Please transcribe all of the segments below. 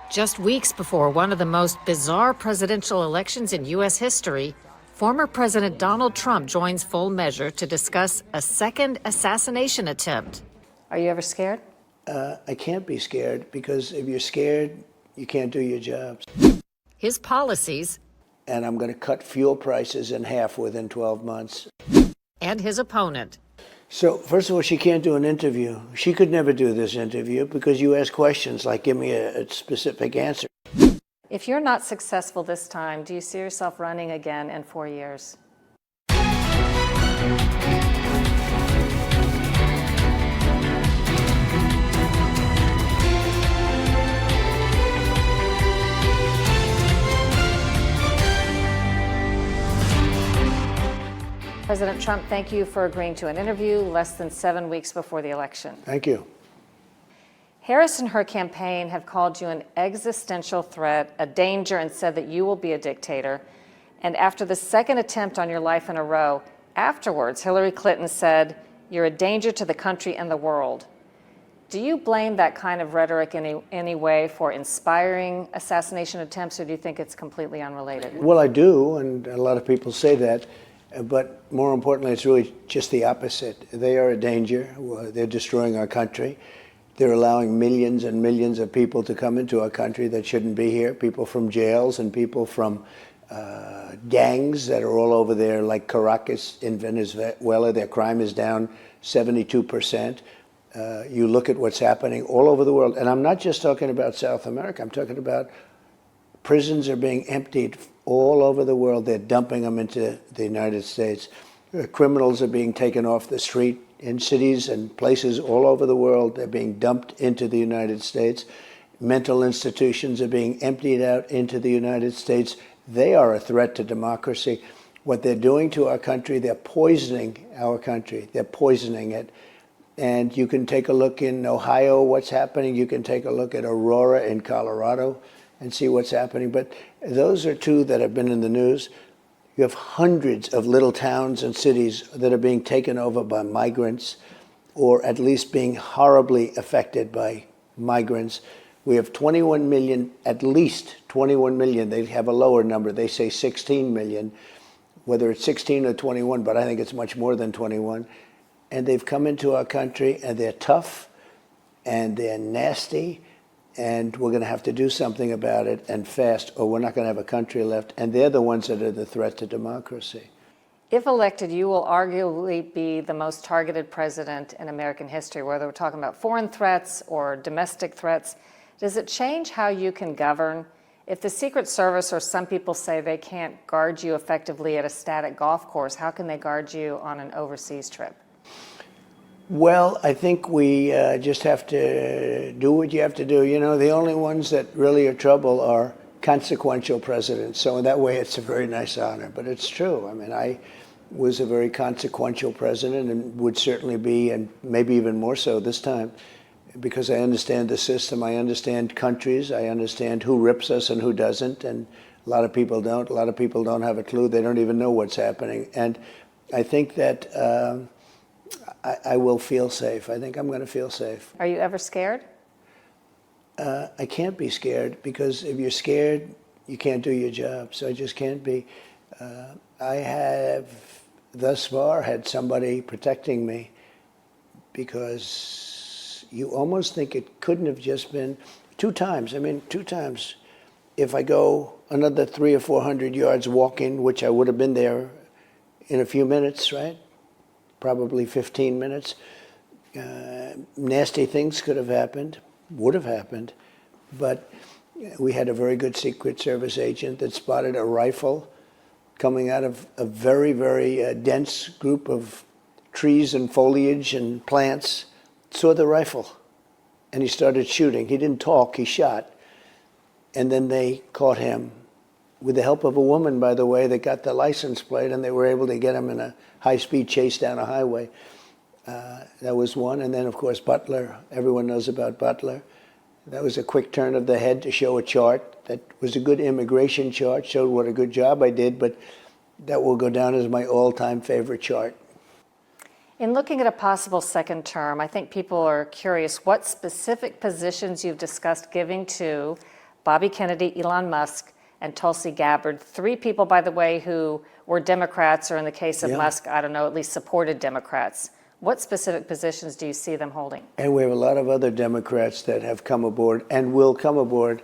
Just weeks before one of the most bizarre presidential elections in U.S. history, former President Donald Trump joins Full Measure to discuss a second assassination attempt. Are you ever scared? I can't be scared, because if you're scared, you can't do your jobs. His policies. And I'm going to cut fuel prices in half within 12 months. And his opponent. So, first of all, she can't do an interview. She could never do this interview because you ask questions like, give me a specific answer. If you're not successful this time, do you see yourself running again in 4 years? President Trump, thank you for agreeing to an interview less than 7 weeks before the election. Thank you. Harris and her campaign have called you an existential threat, a danger, and said that you will be a dictator. And after the second attempt on your life in a row, afterwards, Hillary Clinton said, you're a danger to the country and the world. Do you blame that kind of rhetoric in any way for inspiring assassination attempts, or do you think it's completely unrelated? Well, I do, and a lot of people say that. But more importantly, it's really just the opposite. They are a danger. They're destroying our country. They're allowing millions and millions of people to come into our country that shouldn't be here, people from jails and people from gangs that are all over there, like Caracas in Venezuela. Their crime is down 72%. You look at what's happening all over the world. And I'm not just talking about South America. I'm talking about prisons are being emptied all over the world. They're dumping them into the United States. Criminals are being taken off the street in cities and places all over the world. They're being dumped into the United States. Mental institutions are being emptied out into the United States. They are a threat to democracy. What they're doing to our country, they're poisoning our country. They're poisoning it. And you can take a look in Ohio, what's happening. You can take a look at Aurora in Colorado and see what's happening. But those are two that have been in the news. You have hundreds of little towns and cities that are being taken over by migrants, or at least being horribly affected by migrants. We have 21 million, at least 21 million. They have a lower number. They say 16 million, whether it's 16 or 21, but I think it's much more than 21. And they've come into our country, and they're tough, and they're nasty, and we're going to have to do something about it, and fast, or we're not going to have a country left. And they're the ones that are the threat to democracy. If elected, you will arguably be the most targeted president in American history, whether we're talking about foreign threats or domestic threats. Does it change how you can govern? If the Secret Service, or some people say they can't guard you effectively at a static golf course, how can they guard you on an overseas trip? Well, I think we just have to do what you have to do. You know, the only ones that really are trouble are consequential presidents. So in that way, it's a very nice honor. But it's true. I mean, I was a very consequential president, and would certainly be, and maybe even more so this time, because I understand the system. I understand countries. I understand who rips us and who doesn't. And a lot of people don't. A lot of people don't have a clue. They don't even know what's happening. And I think that I will feel safe. I think I'm going to feel safe. Are you ever scared? I can't be scared, because if you're scared, you can't do your job. So I just can't be. I have thus far had somebody protecting me, because you almost think it couldn't have just been 2 times. I mean, 2 times. If I go another 300 or 400 yards walking, which I would have been there in a few minutes, right? Probably 15 minutes. Nasty things could have happened, would have happened, but we had a very good Secret Service agent that spotted a rifle coming out of a very, very dense group of trees and foliage and plants, saw the rifle, and he started shooting. He didn't talk, he shot. And then they caught him, with the help of a woman, by the way, that got the license plate, and they were able to get him in a high-speed chase down a highway. That was one. And then, of course, Butler. Everyone knows about Butler. That was a quick turn of the head to show a chart. That was a good immigration chart, showed what a good job I did, but that will go down as my all-time favorite chart. In looking at a possible second term, I think people are curious what specific positions you've discussed giving to Bobby Kennedy, Elon Musk, and Tulsi Gabbard. Three people, by the way, who were Democrats, or in the case of Musk, I don't know, at least supported Democrats. What specific positions do you see them holding? And we have a lot of other Democrats that have come aboard and will come aboard.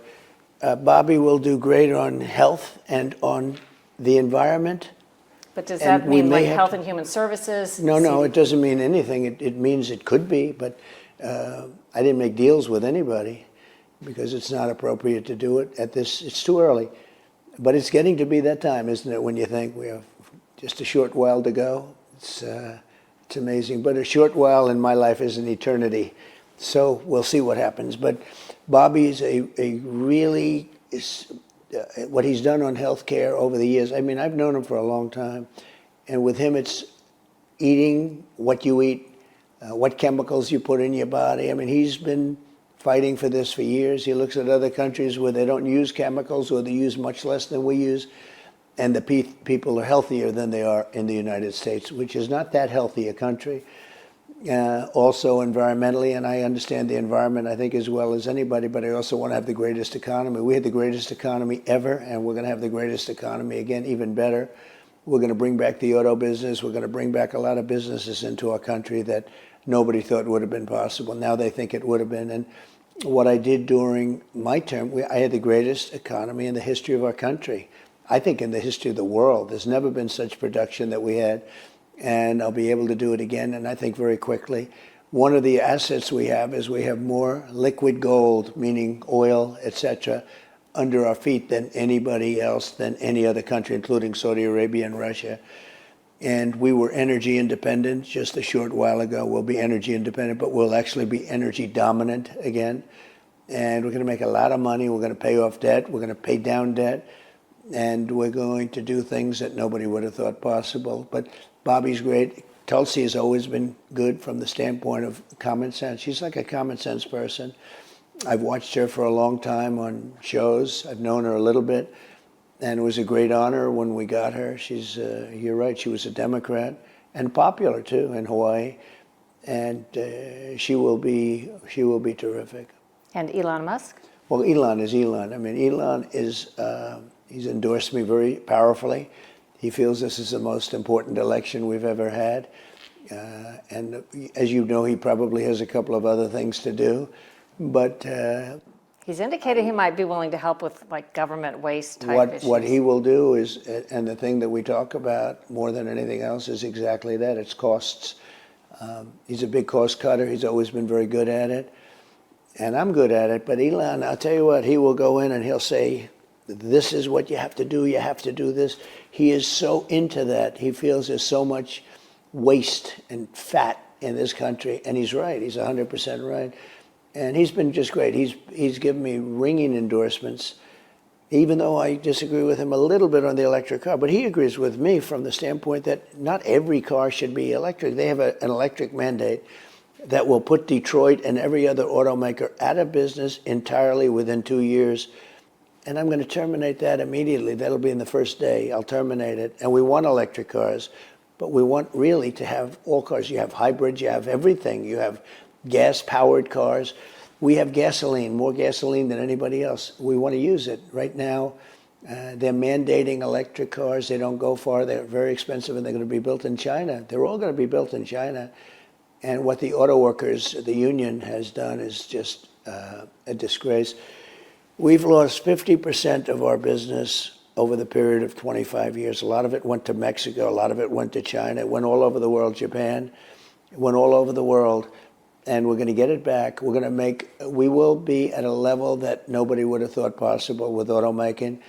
Bobby will do great on health and on the environment. But does that mean like Health and Human Services? No, it doesn't mean anything. It means it could be, but I didn't make deals with anybody because it's not appropriate to do it at this. It's too early. But it's getting to be that time, isn't it, when you think we have just a short while to go? It's amazing. But a short while in my life is an eternity. So we'll see what happens. But Bobby's a really, what he's done on healthcare over the years. I mean, I've known him for a long time. And with him, it's eating what you eat, what chemicals you put in your body. I mean, he's been fighting for this for years. He looks at other countries where they don't use chemicals or they use much less than we use. And the people are healthier than they are in the United States, which is not that healthy a country. Also environmentally, and I understand the environment, I think, as well as anybody, but I also want to have the greatest economy. We had the greatest economy ever, and we're going to have the greatest economy again, even better. We're going to bring back the auto business. We're going to bring back a lot of businesses into our country that nobody thought would have been possible. Now they think it would have been. And what I did during my term, I had the greatest economy in the history of our country. I think in the history of the world. There's never been such production that we had, and I'll be able to do it again, and I think very quickly. One of the assets we have is we have more liquid gold, meaning oil, etc., under our feet than anybody else, than any other country, including Saudi Arabia and Russia. And we were energy independent just a short while ago. We'll be energy independent, but we'll actually be energy dominant again. And we're going to make a lot of money. We're going to pay off debt. We're going to pay down debt. And we're going to do things that nobody would have thought possible. But Bobby's great. Tulsi has always been good from the standpoint of common sense. She's like a common sense person. I've watched her for a long time on shows. I've known her a little bit. And it was a great honor when we got her. She's, you're right, she was a Democrat and popular too in Hawaii. And she will be terrific. And Elon Musk? Well, Elon is Elon. I mean, Elon is, he's endorsed me very powerfully. He feels this is the most important election we've ever had. And as you know, he probably has a couple of other things to do. But he's indicated he might be willing to help with like government waste type issues. What he will do is, and the thing that we talk about more than anything else is exactly that, it's costs. He's a big cost cutter. He's always been very good at it. And I'm good at it. But Elon, I'll tell you what, he will go in and he'll say, this is what you have to do. You have to do this. He is so into that. He feels there's so much waste and fat in this country. And he's right. He's 100% right. And he's been just great. He's given me ringing endorsements, even though I disagree with him a little bit on the electric car. But he agrees with me from the standpoint that not every car should be electric. They have an electric mandate that will put Detroit and every other automaker out of business entirely within 2 years. And I'm going to terminate that immediately. That'll be in the first day. I'll terminate it. And we want electric cars, but we want really to have all cars. You have hybrids, you have everything. You have gas-powered cars. We have gasoline, more gasoline than anybody else. We want to use it. Right now, they're mandating electric cars. They don't go far. They're very expensive, and they're going to be built in China. They're all going to be built in China. And what the auto workers, the union, has done is just a disgrace. We've lost 50% of our business over the period of 25 years. A lot of it went to Mexico. A lot of it went to China. It went all over the world, Japan. It went all over the world. And we're going to get it back. We will be at a level that nobody would have thought possible with automaking.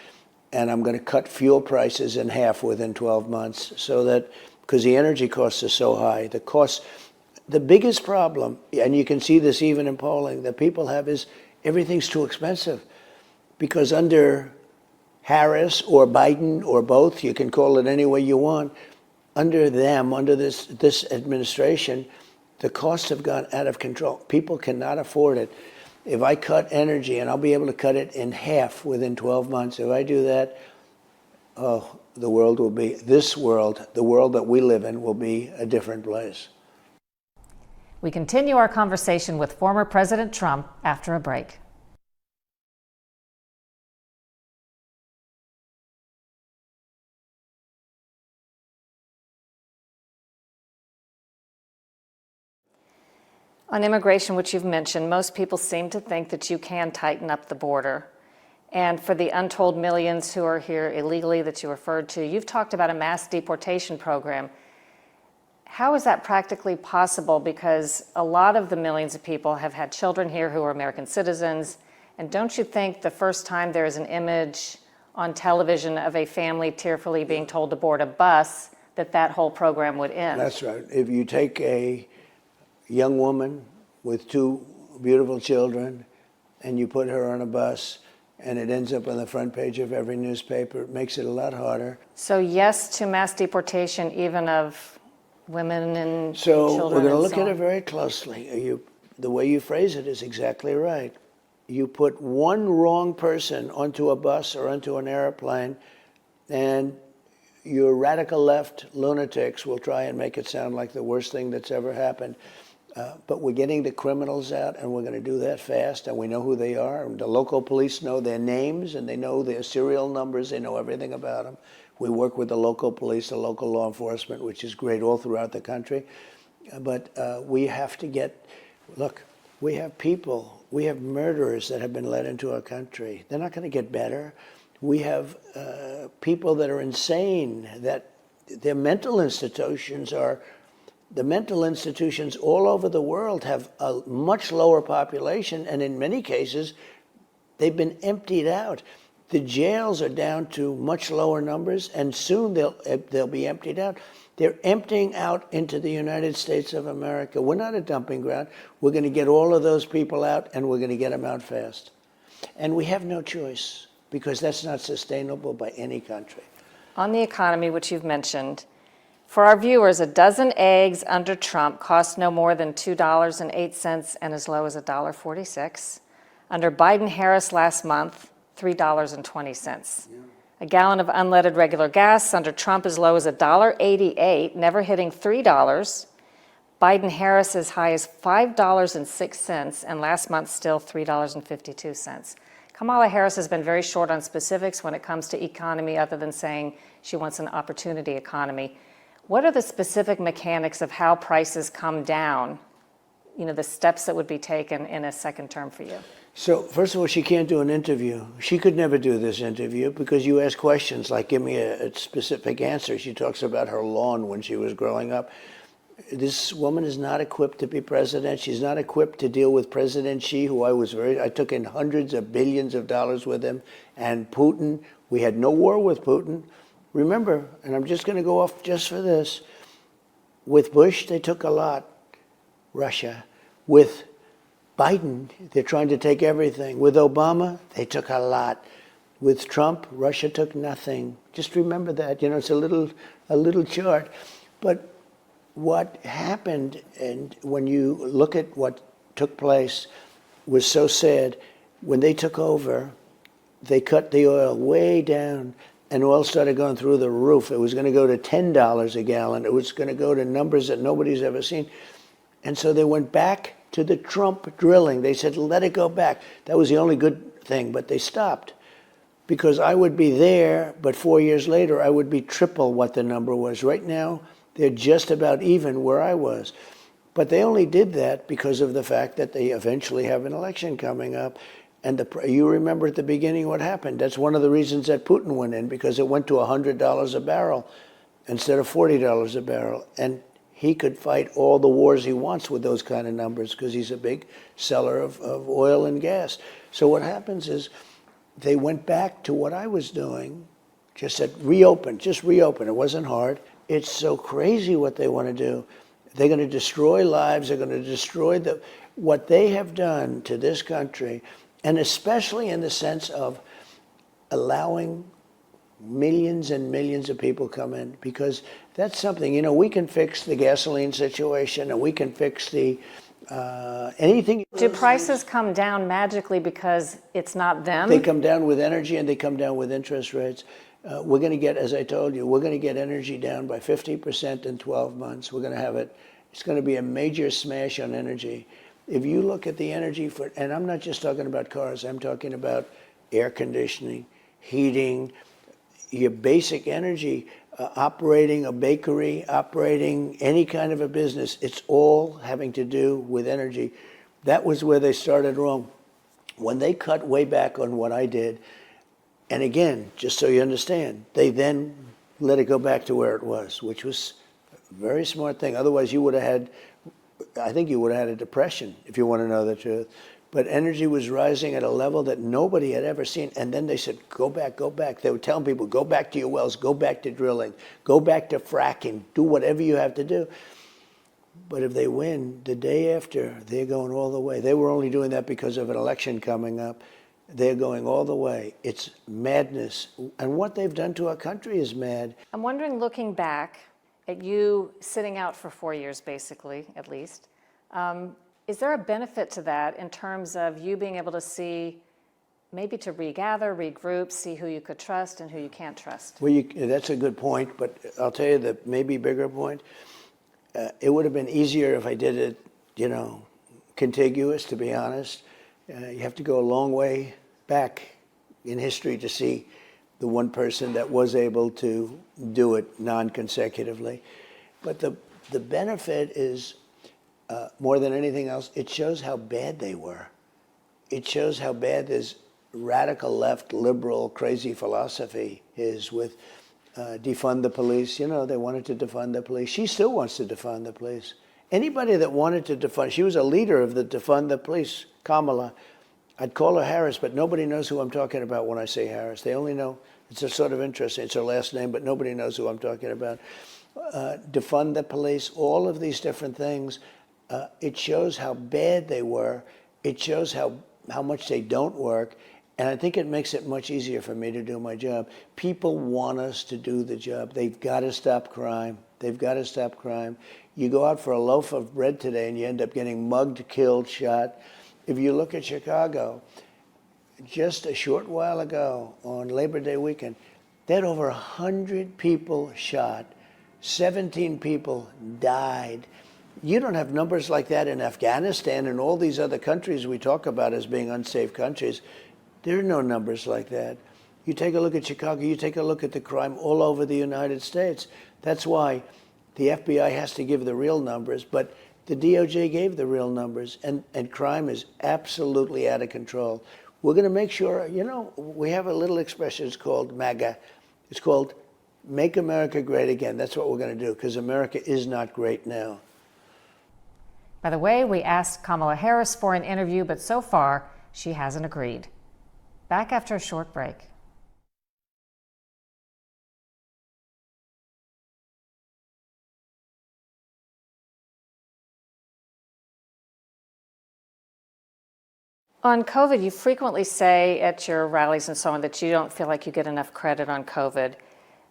And I'm going to cut fuel prices in half within 12 months so that, because the energy costs are so high, the biggest problem, and you can see this even in polling, that people have is everything's too expensive. Because under Harris or Biden or both, you can call it any way you want, under them, under this administration, the costs have gone out of control. People cannot afford it. If I cut energy, and I'll be able to cut it in half within 12 months, if I do that, oh, the world will be, the world that we live in will be a different place. We continue our conversation with former President Trump after a break. On immigration, which you've mentioned, most people seem to think that you can tighten up the border. And for the untold millions who are here illegally that you referred to, you've talked about a mass deportation program. How is that practically possible? Because a lot of the millions of people have had children here who are American citizens. And don't you think the first time there is an image on television of a family tearfully being told to board a bus, that whole program would end? That's right. If you take a young woman with two beautiful children and you put her on a bus and it ends up on the front page of every newspaper, it makes it a lot harder. So yes to mass deportation, even of women and So children. we're going to and look so at on. it very closely. The way you phrase it is exactly right. You put one wrong person onto a bus or onto an airplane, and your radical left lunatics will try and make it sound like the worst thing that's ever happened. But we're getting the criminals out, and we're going to do that fast, and we know who they are. And the local police know their names, and they know their serial numbers. They know everything about them. We work with the local police, the local law enforcement, which is great all throughout the country. But we have to get, look, we have people, we have murderers that have been let into our country. They're not going to get better. We have people that are insane, that their mental institutions are, the mental institutions all over the world have a much lower population, and in many cases, they've been emptied out. The jails are down to much lower numbers, and soon they'll be emptied out. They're emptying out into the United States of America. We're not a dumping ground. We're going to get all of those people out, and we're going to get them out fast. And we have no choice, because that's not sustainable by any country. On the economy, which you've mentioned, for our viewers, a dozen eggs under Trump cost no more than $2.08 and as low as $1.46. Under Biden-Harris last month, $3.20. Yeah. A gallon of unleaded regular gas under Trump as low as $1.88, never hitting $3. Biden-Harris as high as $5.06, and last month still $3.52. Kamala Harris has been very short on specifics when it comes to economy, other than saying she wants an opportunity economy. What are the specific mechanics of how prices come down, the steps that would be taken in a second term for you? So, first of all, she can't do an interview. She could never do this interview because you ask questions like, give me a specific answer. She talks about her lawn when she was growing up. This woman is not equipped to be president. She's not equipped to deal with President Xi, who I took in hundreds of billions of dollars with him, and Putin. We had no war with Putin. Remember, and I'm just going to go off just for this, with Bush, they took a lot, Russia. With Biden, they're trying to take everything. With Obama, they took a lot. With Trump, Russia took nothing. Just remember that. It's a little chart. But what happened, and when you look at what took place, was so sad. When they took over, they cut the oil way down, and oil started going through the roof. It was going to go to $10 a gallon. It was going to go to numbers that nobody's ever seen. And so they went back to the Trump drilling. They said, let it go back. That was the only good thing, but they stopped. Because I would be there, but 4 years later, I would be triple what the number was. Right now, they're just about even where I was. But they only did that because of the fact that they eventually have an election coming up. And you remember at the beginning what happened. That's one of the reasons that Putin went in, because it went to $100 a barrel instead of $40 a barrel. And he could fight all the wars he wants with those kind of numbers because he's a big seller of oil and gas. So what happens is they went back to what I was doing, just said, reopen, just reopen. It wasn't hard. It's so crazy what they want to do. They're going to destroy lives. They're going to destroy what they have done to this country, and especially in the sense of allowing millions and millions of people come in, because that's something, we can fix the gasoline situation, and we can fix the anything. Do prices come down magically because it's not them? They come down with energy, and they come down with interest rates. We're going to get, as I told you, we're going to get energy down by 50% in 12 months. We're going to have it's going to be a major smash on energy. If you look at the energy and I'm not just talking about cars, I'm talking about air conditioning, heating, your basic energy, operating a bakery, operating any kind of a business, it's all having to do with energy. That was where they started wrong. When they cut way back on what I did, and again, just so you understand, they then let it go back to where it was, which was a very smart thing. Otherwise, you would have had, I think you would have had a depression, if you want to know the truth. But energy was rising at a level that nobody had ever seen. And then they said, go back, go back. They were telling people, go back to your wells, go back to drilling, go back to fracking, do whatever you have to do. But if they win, the day after, they're going all the way. They were only doing that because of an election coming up. They're going all the way. It's madness. And what they've done to our country is mad. I'm wondering, looking back at you sitting out for 4 years, basically, at least, is there a benefit to that in terms of you being able to see, maybe to regather, regroup, see who you could trust and who you can't trust? Well, that's a good point, but I'll tell you the maybe bigger point. It would have been easier if I did it, contiguous, to be honest. You have to go a long way back in history to see the one person that was able to do it non-consecutively. But the benefit is, more than anything else, it shows how bad they were. It shows how bad this radical left, liberal, crazy philosophy is with defund the police. They wanted to defund the police. She still wants to defund the police. Anybody that wanted to defund, she was a leader of the defund the police, Kamala. I'd call her Harris, but nobody knows who I'm talking about when I say Harris. They only know, it's a sort of interesting, it's her last name, but nobody knows who I'm talking about. Defund the police, all of these different things. It shows how bad they were. It shows how much they don't work. And I think it makes it much easier for me to do my job. People want us to do the job. They've got to stop crime. They've got to stop crime. You go out for a loaf of bread today and you end up getting mugged, killed, shot. If you look at Chicago, just a short while ago on Labor Day weekend, they had over 100 people shot. 17 people died. You don't have numbers like that in Afghanistan and all these other countries we talk about as being unsafe countries. There are no numbers like that. You take a look at Chicago, you take a look at the crime all over the United States. That's why the FBI has to give the real numbers, but the DOJ gave the real numbers, and crime is absolutely out of control. We're going to make sure, we have a little expression, it's called MAGA. It's called Make America Great Again. That's what we're going to do, because America is not great now. By the way, we asked Kamala Harris for an interview, but so far, she hasn't agreed. Back after a short break. On COVID, you frequently say at your rallies and so on that you don't feel like you get enough credit on COVID.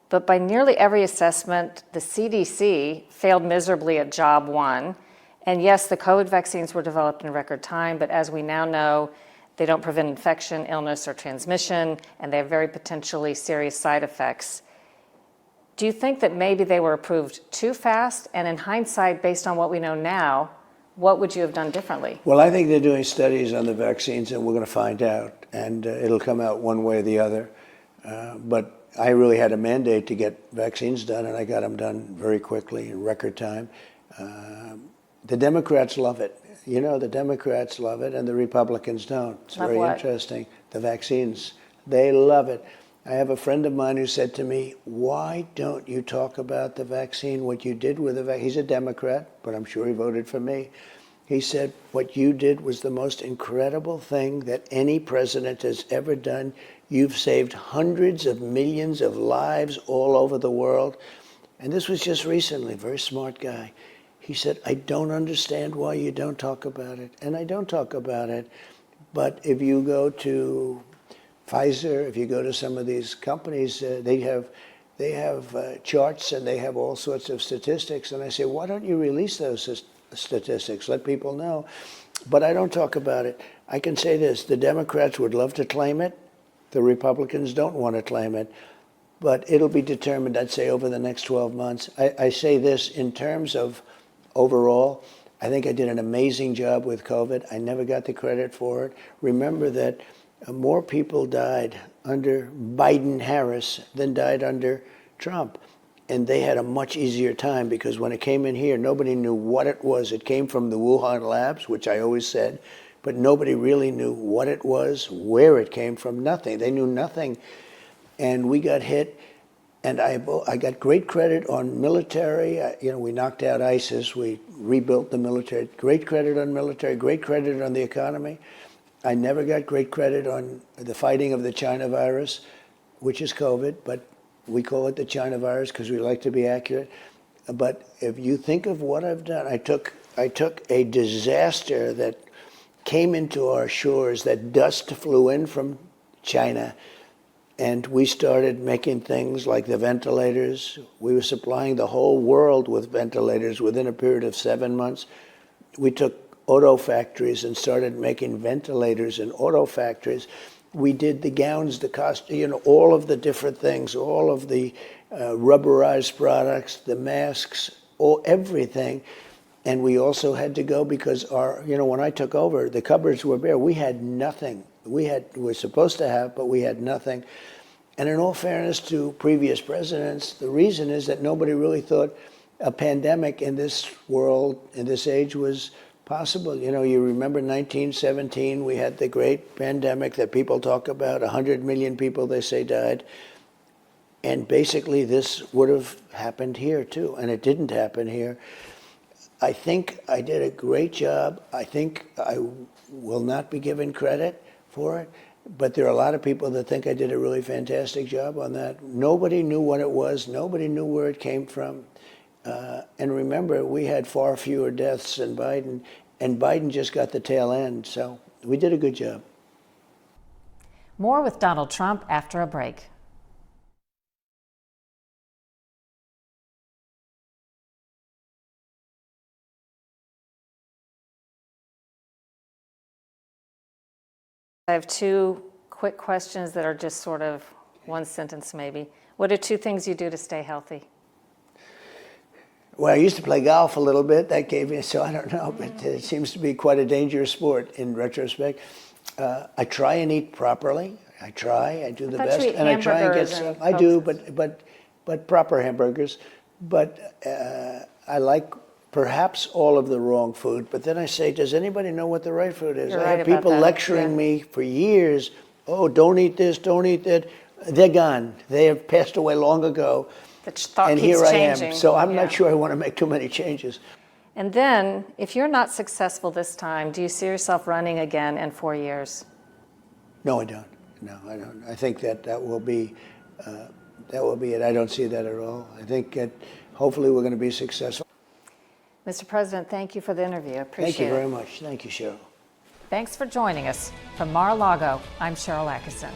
But by nearly every assessment, the CDC failed miserably at job one. And yes, the COVID vaccines were developed in record time, but as we now know, they don't prevent infection, illness, or transmission, and they have very potentially serious side effects. Do you think that maybe they were approved too fast? And in hindsight, based on what we know now, what would you have done differently? Well, I think they're doing studies on the vaccines, and we're going to find out, and it'll come out one way or the other. But I really had a mandate to get vaccines done, and I got them done very quickly in record time. The Democrats love it. The Democrats love it, and the Republicans don't. It's very interesting. The vaccines, they love it. I have a friend of mine who said to me, why don't you talk about the vaccine, what you did with the vaccine? He's a Democrat, but I'm sure he voted for me. He said, what you did was the most incredible thing that any president has ever done. You've saved hundreds of millions of lives all over the world. And this was just recently, very smart guy. He said, I don't understand why you don't talk about it. And I don't talk about it. But if you go to Pfizer, if you go to some of these companies, they have charts and they have all sorts of statistics. And I say, why don't you release those statistics? Let people know. But I don't talk about it. I can say this, the Democrats would love to claim it. The Republicans don't want to claim it. But it'll be determined, I'd say, over the next 12 months. I say this in terms of overall, I think I did an amazing job with COVID. I never got the credit for it. Remember that more people died under Biden-Harris than died under Trump. And they had a much easier time because when it came in here, nobody knew what it was. It came from the Wuhan labs, which I always said, but nobody really knew what it was, where it came from, nothing. They knew nothing. And we got hit, and I got great credit on military. We knocked out ISIS. We rebuilt the military. Great credit on military, great credit on the economy. I never got great credit on the fighting of the China virus, which is COVID, but we call it the China virus because we like to be accurate. But if you think of what I've done, I took a disaster that came into our shores, that dust flew in from China, and we started making things like the ventilators. We were supplying the whole world with ventilators within a period of 7 months. We took auto factories and started making ventilators in auto factories. We did the gowns, the costume, all of the different things, all of the rubberized products, the masks, everything. And we also had to go because when I took over, the cupboards were bare. We had nothing. We were supposed to have, but we had nothing. And in all fairness to previous presidents, the reason is that nobody really thought a pandemic in this world, in this age, was possible. You remember 1917, we had the great pandemic that people talk about. 100 million people, they say, died. And basically, this would have happened here, too. And it didn't happen here. I think I did a great job. I think I will not be given credit for it. But there are a lot of people that think I did a really fantastic job on that. Nobody knew what it was. Nobody knew where it came from. And remember, we had far fewer deaths than Biden, and Biden just got the tail end. So we did a good job. More with Donald Trump after a break. I have two quick questions that are just sort of one sentence maybe. What are two things you do to stay healthy? Well, I used to play golf a little bit. That gave me, so I don't know, but it seems to be quite a dangerous sport in retrospect. I try and eat properly. I do the best, and I try and get some. I do, but proper hamburgers. But I like perhaps all of the wrong food. But then I say, does anybody know what the right food is? You're I right have about people that. lecturing me for years. Oh, don't eat this, don't eat that. They're gone. They have passed away long ago. And here I am. So I'm not sure I want to make too many changes. And then, if you're not successful this time, do you see yourself running again in 4 years? No, I don't. No, I don't. I think that will be it. I don't see that at all. I think hopefully we're going to be successful. Mr. President, thank you for the interview. I appreciate it. Thank you very much. Thank you, Cheryl. Thanks for joining us. From Mar-a-Lago, I'm Cheryl Atkinson.